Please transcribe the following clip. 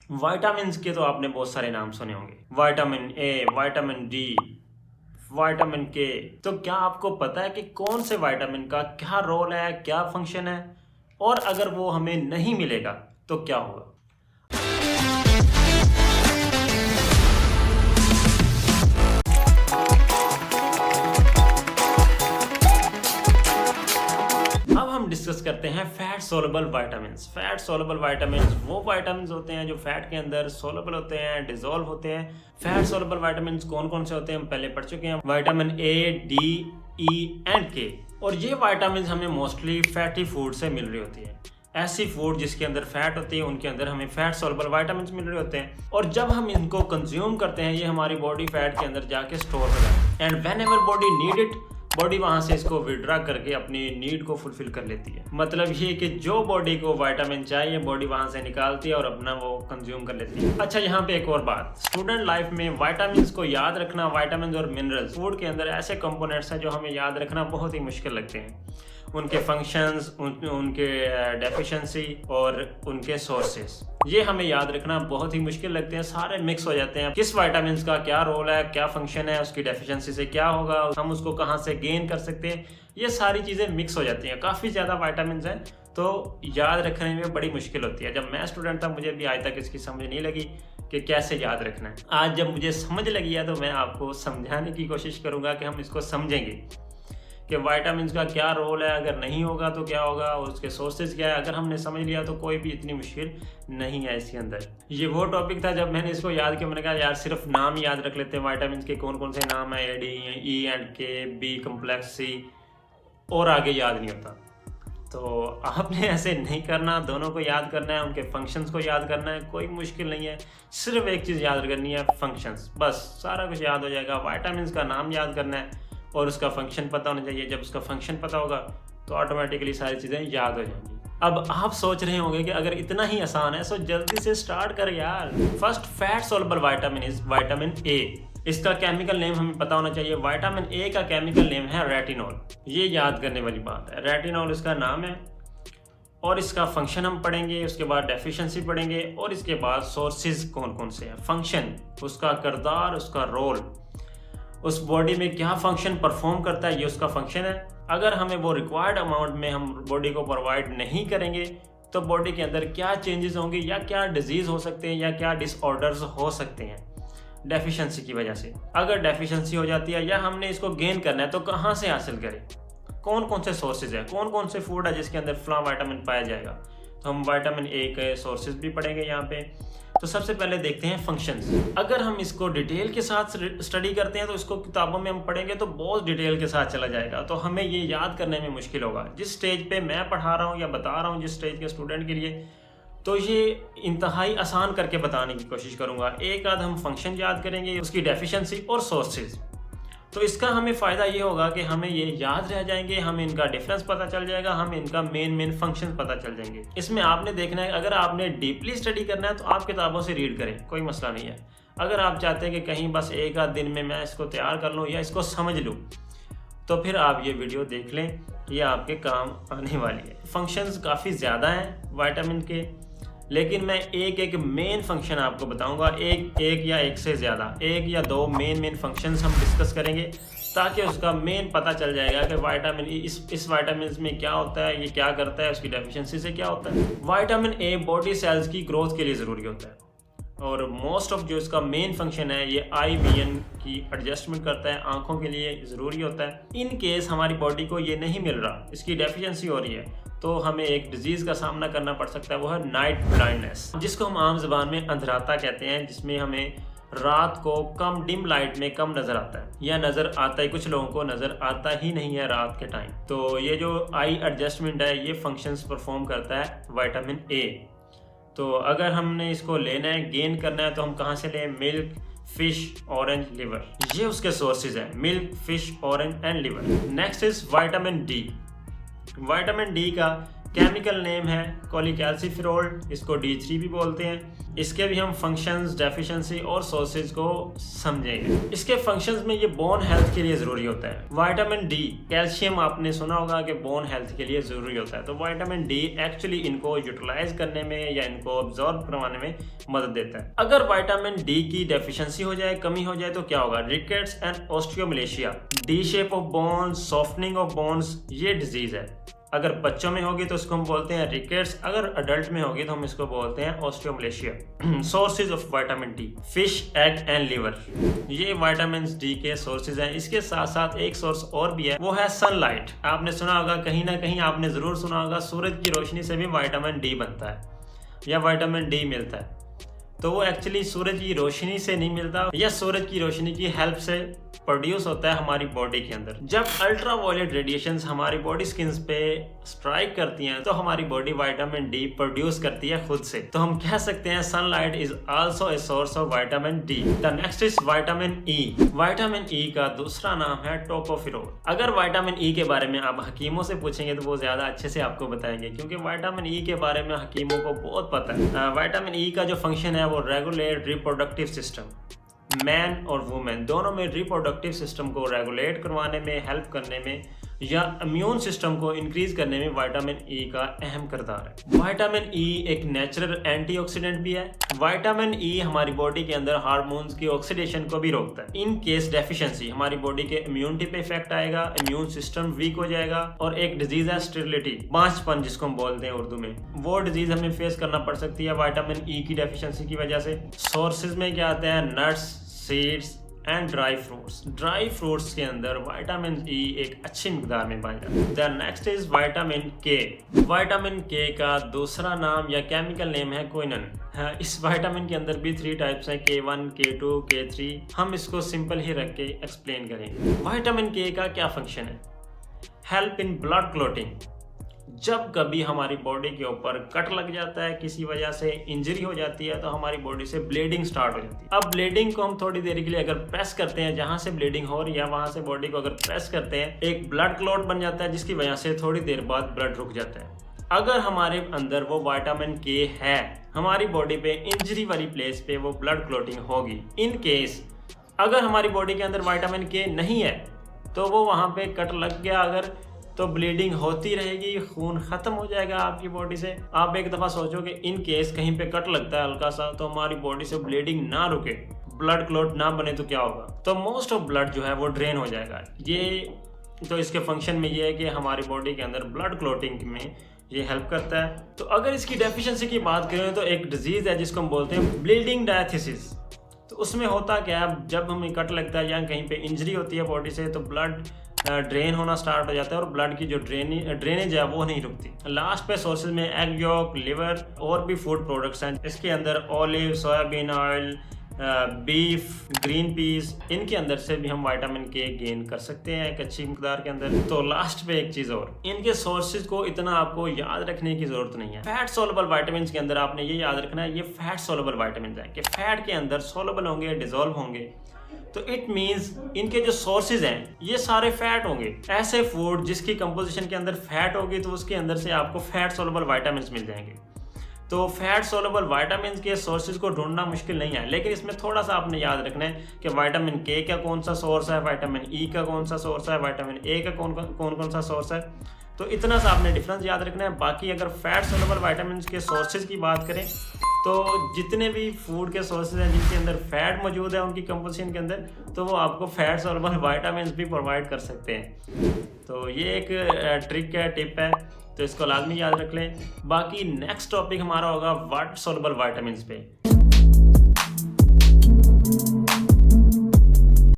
Vitamins के तो आपने बहुत सारे नाम सुने होंगे, vitamin A, vitamin D, vitamin के। तो क्या आपको पता है कि कौन से विटामिन का क्या रोल है, क्या फंक्शन है, और अगर वो हमें नहीं मिलेगा तो क्या होगा? अब हम डिस्कस करते हैं fat soluble vitamins. Fat soluble vitamins वो विटामिन्स होते हैं जो फैट के अंदर सोलबल होते हैं, डिसॉल्व होते हैं। फैट सोलबल विटामिन्स कौन कौन से होते हैं हम पहले पढ़ चुके हैं, vitamin A, D, E and के। और ये विटामिन्स हमें मोस्टली फैटी फूड से मिल रही होती है। ऐसी फूड जिसके अंदर फैट होती है उनके अंदर हमें फैट सोलबल विटामिन्स मिल रहे होते हैं, और जब हम इनको कंज्यूम करते हैं ये हमारी बॉडी फैट के अंदर जाके स्टोर हो जाती है, and when ever body need it, body वहां से इसको विड्रा करके अपनी नीड को फुलफिल कर लेती है। मतलब ये कि जो बॉडी को विटामिन चाहिए बॉडी वहां से निकालती है और अपना वो कंज्यूम कर लेती है। अच्छा, यहाँ पे एक और बात, स्टूडेंट लाइफ में विटामिन्स को याद रखना, विटामिन्स और मिनरल्स फूड के अंदर ऐसे कंपोनेंट्स हैं जो हमें याद रखना बहुत ही मुश्किल लगते हैं। उनके फंक्शंस, उनके डेफिशिएंसी और उनके सोर्सेस, ये हमें याद रखना बहुत ही मुश्किल लगते हैं। सारे मिक्स हो जाते हैं, किस विटामिन का क्या रोल है, क्या फंक्शन है, उसकी डेफिशिएंसी से क्या होगा, हम उसको कहाँ से गेन कर सकते हैं, ये सारी चीज़ें मिक्स हो जाती हैं। काफ़ी ज़्यादा विटामिन हैं तो याद रखने में बड़ी मुश्किल होती है। जब मैं स्टूडेंट था मुझे भी आज तक इसकी समझ नहीं लगी कि कैसे याद रखना है। आज जब मुझे समझ लगी है तो मैं आपको समझाने की कोशिश करूँगा कि हम इसको समझेंगे कि विटामिन्स का क्या रोल है, अगर नहीं होगा तो क्या होगा, और उसके सोर्सेज क्या है। अगर हमने समझ लिया तो कोई भी इतनी मुश्किल नहीं है इसके अंदर। ये वो टॉपिक था जब मैंने इसको याद किया, मैंने कहा यार सिर्फ नाम याद रख लेते हैं विटामिन्स के, कौन कौन से नाम है, ए, डी, ई एंड के, बी कॉम्प्लेक्स, सी, और आगे याद नहीं होता। तो आपने ऐसे नहीं करना, दोनों को याद करना है, उनके फंक्शंस को याद करना है। कोई मुश्किल नहीं है, सिर्फ एक चीज़ याद करनी है, फंक्शंस, बस सारा कुछ याद हो जाएगा। विटामिन्स का नाम याद करना है और उसका फंक्शन पता होना चाहिए। जब उसका फंक्शन पता होगा तो ऑटोमेटिकली सारी चीज़ें याद हो जाएंगी। अब आप सोच रहे होंगे कि अगर इतना ही आसान है तो जल्दी से स्टार्ट कर यार। First fat soluble vitamin is vitamin A. इसका केमिकल नेम हमें पता होना चाहिए। विटामिन ए का केमिकल नेम है रेटिनॉल। ये याद करने वाली बात है, रेटिनॉल इसका नाम है। और इसका फंक्शन हम पढ़ेंगे, उसके बाद डेफिशिएंसी पढ़ेंगे, और इसके बाद सोर्सेज कौन कौन से हैं, फंक्शन, उसका किरदार, उसका रोल, उस बॉडी में क्या फंक्शन परफॉर्म करता है, ये उसका फंक्शन है। अगर हमें वो रिक्वायर्ड अमाउंट में हम बॉडी को प्रोवाइड नहीं करेंगे तो बॉडी के अंदर क्या चेंजेस होंगे, या क्या डिजीज हो सकते हैं, या क्या डिसऑर्डर्स हो सकते हैं डेफिशिएंसी की वजह से। अगर डेफिशिएंसी हो जाती है या हमने इसको गेन करना है तो कहाँ से हासिल करें, कौन कौन से सोर्सेज है, कौन कौन से फूड है जिसके अंदर फला विटामिन पाया जाएगा। तो हम विटामिन ए के सोर्सेज भी पढ़ेंगे यहाँ पे। तो सबसे पहले देखते हैं फंक्शंस। अगर हम इसको डिटेल के साथ स्टडी करते हैं तो इसको किताबों में हम पढ़ेंगे तो बहुत डिटेल के साथ चला जाएगा, तो हमें ये याद करने में मुश्किल होगा। जिस स्टेज पे मैं पढ़ा रहा हूँ या बता रहा हूँ जिस स्टेज के स्टूडेंट के लिए, तो ये इंतहाई आसान करके बताने की कोशिश करूँगा। एक आध हम फंक्शन याद करेंगे, उसकी डेफिशिएंसी और सोर्सेज। तो इसका हमें फ़ायदा ये होगा कि हमें ये याद रह जाएंगे, हमें इनका डिफरेंस पता चल जाएगा, हमें इनका मेन फंक्शन पता चल जाएंगे। इसमें आपने देखना है, अगर आपने डीपली स्टडी करना है तो आप किताबों से रीड करें, कोई मसला नहीं है। अगर आप चाहते हैं कि कहीं बस एक आध दिन में मैं इसको तैयार कर लूँ या इसको समझ लूँ, तो फिर आप ये वीडियो देख लें, ये आपके काम आने वाली है। फंक्शंस काफ़ी ज़्यादा हैं विटामिन के, लेकिन मैं एक एक मेन फंक्शन आपको बताऊंगा। एक या एक से ज़्यादा, एक या दो मेन फंक्शंस हम डिस्कस करेंगे, ताकि उसका मेन पता चल जाएगा कि विटामिन इस विटामिन में क्या होता है, ये क्या करता है, उसकी डेफिशिएंसी से क्या होता है। विटामिन ए बॉडी सेल्स की ग्रोथ के लिए ज़रूरी होता है, और मोस्ट ऑफ जो इसका मेन फंक्शन है ये आई विजन की एडजस्टमेंट करता है, आंखों के लिए ज़रूरी होता है। इन केस हमारी बॉडी को ये नहीं मिल रहा, इसकी डेफिशिएंसी हो रही है, तो हमें एक डिजीज़ का सामना करना पड़ सकता है, वो है नाइट ब्लाइंडनेस, जिसको हम आम ज़बान में अंधराता कहते हैं, जिसमें हमें रात को कम डिम लाइट में कम नज़र आता है, या नज़र आता है, कुछ लोगों को नज़र आता ही नहीं है रात के टाइम। तो ये जो आई एडजस्टमेंट है ये फंक्शंस परफॉर्म करता है विटामिन ए। तो अगर हमने इसको लेना है, गेन करना है, तो हम कहाँ से लें, मिल्क, फिश, ऑरेंज, लिवर, ये उसके सोर्सेज हैं, milk, fish, orange and liver. Next is vitamin D. Vitamin D का केमिकल नेम है कोलिकैल्सिफेरॉल, इसको D3 भी बोलते हैं। इसके भी हम फंक्शंस, डेफिशिएंसी और सोर्सेज को समझेंगे। इसके फंक्शंस में ये बोन हेल्थ के लिए ज़रूरी होता है। विटामिन डी, कैल्शियम आपने सुना होगा कि बोन हेल्थ के लिए ज़रूरी होता है, तो विटामिन डी एक्चुअली इनको यूटिलाइज करने में या इनको ऑब्जॉर्व करवाने में मदद देता है। अगर विटामिन डी की डेफिशिएंसी हो जाए, कमी हो जाए, तो क्या होगा? Rickets and osteomalacia, D shape of bones, softening of bones, ये डिजीज है। अगर बच्चों में होगी तो इसको हम बोलते हैं रिकेट्स, अगर अडल्ट में होगी तो हम इसको बोलते हैं osteomalacia. Sources of vitamin D, fish, egg and liver, ये विटामिन डी के सोर्सेज हैं। इसके साथ साथ एक सोर्स और भी है, वो है सनलाइट। आपने सुना होगा, कहीं ना कहीं आपने जरूर सुना होगा, सूरज की रोशनी से भी विटामिन डी बनता है या विटामिन डी मिलता है। तो वो एक्चुअली सूरज की रोशनी से नहीं मिलता, या सूरज की रोशनी की हेल्प से प्रोड्यूस होता है हमारी बॉडी के अंदर। जब अल्ट्रा वायलेट रेडिएशंस हमारी बॉडी स्किन पे स्ट्राइक करती हैं तो हमारी बॉडी विटामिन डी प्रोड्यूस करती है खुद से। तो हम कह सकते हैं sunlight is also a source of vitamin D. The next is vitamin E. Vitamin E का दूसरा नाम है टोकोफेरोल। अगर विटामिन ई के बारे में आप हकीमों से पूछेंगे तो वो ज्यादा अच्छे से आपको बताएंगे, क्योंकि विटामिन ई के बारे में हकीमों को बहुत पता है। विटामिन ई का जो फंक्शन है वो रेगुलेट रिप्रोडक्टिव सिस्टम, मैन और वुमेन दोनों में रिप्रोडक्टिव सिस्टम को रेगुलेट करवाने में, हेल्प करने में, या इम्यून सिस्टम को इंक्रीज करने में विटामिन ई का अहम किरदार है। विटामिन ई एक नेचुरल एंटीऑक्सीडेंट भी है। विटामिन ई हमारी बॉडी के अंदर हार्मोन्स की ऑक्सीडेशन को भी रोकता है। इन केस डेफिशिएंसी हमारी बॉडी के इम्यूनिटी पे इफेक्ट आएगा, इम्यून सिस्टम वीक हो जाएगा, और एक डिजीज है स्टेरिलिटी, बांझपन जिसको हम बोलते हैं उर्दू में, वो डिजीज हमें फेस करना पड़ सकती है विटामिन ई की डेफिशिएंसी की वजह से। सोर्सेज में क्या आते हैं? Nuts, seeds and dry fruits. Dry fruits के अंदर विटामिन ई एक अच्छी मिकदार में पाया जाता है। द नेक्स्ट इज विटामिन के। विटामिन के का दूसरा नाम या केमिकल नेम है क्विनन। इस विटामिन के अंदर भी 3 टाइप्स हैं, K1, K2, K3। हम इसको सिंपल ही रख के एक्सप्लेन करेंगे। विटामिन के का क्या फंक्शन है? Help in blood clotting. जब कभी हमारी बॉडी के ऊपर कट लग जाता है, किसी वजह से इंजरी हो जाती है, तो हमारी बॉडी से ब्लीडिंग स्टार्ट हो जाती है। अब ब्लीडिंग को हम थोड़ी देर के लिए अगर प्रेस करते हैं, जहां से ब्लीडिंग हो रही है वहां से बॉडी को अगर प्रेस करते हैं, एक ब्लड क्लॉट बन जाता है, जिसकी वजह से थोड़ी देर बाद ब्लड रुक जाता है। अगर हमारे अंदर वो विटामिन के है, हमारी बॉडी पे इंजरी वाली प्लेस पे वो ब्लड क्लॉटिंग होगी। इन केस अगर हमारी बॉडी के अंदर विटामिन के नहीं है, तो वो वहां पे कट लग गया अगर, तो ब्लीडिंग होती रहेगी, खून खत्म हो जाएगा आपकी बॉडी से। आप एक दफा सोचो कि इन केस कहीं पे कट लगता है हल्का सा, तो हमारी बॉडी से ब्लीडिंग ना रुके, ब्लड क्लॉट ना बने, तो क्या होगा? तो मोस्ट ऑफ ब्लड जो है वो ड्रेन हो जाएगा। ये तो इसके फंक्शन में ये है कि हमारी बॉडी के अंदर ब्लड क्लॉटिंग में ये हेल्प करता है। तो अगर इसकी डेफिशिएंसी की बात करें तो एक डिजीज है जिसको हम बोलते हैं ब्लीडिंग डायथिसिस। तो उसमें होता क्या है, जब हमें कट लगता है या कहीं पे इंजरी होती है बॉडी से, तो ब्लड ड्रेन होना स्टार्ट हो जाता है और ब्लड की जो ड्रेनेज है वो नहीं रुकती। लास्ट पे सोर्सेज में एग योक, लिवर और भी फूड प्रोडक्ट्स हैं। इसके अंदर olive, soybean oil, beef, green peas, इनके अंदर से भी हम विटामिन के गेन कर सकते हैं एक अच्छी मिकदार के अंदर। तो लास्ट पे एक चीज और, इनके सोर्सेज को इतना आपको याद रखने की जरूरत नहीं है। फैट सोलबल विटामिन के अंदर आपने ये याद रखना है, ये फैट सोलबल विटामिन है कि फैट के अंदर सोलबल होंगे, डिजोल्व होंगे। तो इट मीन्स इनके जो सोर्सेज हैं ये सारे फैट होंगे। ऐसे फूड जिसकी कंपोजिशन के अंदर फैट होगी, तो उसके अंदर से आपको फैट सोलबल विटामिन मिल जाएंगे। तो फैट सोलबल विटामिन के सोर्सेज को ढूंढना मुश्किल नहीं है, लेकिन इसमें थोड़ा सा आपने याद रखना है कि विटामिन के का कौन सा सोर्स है, विटामिन ई का कौन सा सोर्स है, विटामिन ए का कौन सा सोर्स है। तो इतना सा आपने डिफरेंस याद रखना है। बाकी अगर फैट सोलबल विटामिन के सोर्सेज की बात करें, तो जितने भी फूड के सोर्सेज हैं जिनके अंदर फैट मौजूद है उनकी कंपोजिशन के अंदर, तो वो आपको फैट सोलबल विटामिन भी प्रोवाइड कर सकते हैं। तो ये एक ट्रिक है, टिप है, तो इसको लाजमी याद रख लें। बाकी नेक्स्ट टॉपिक हमारा होगा वाटर सोलबल विटामिन पे।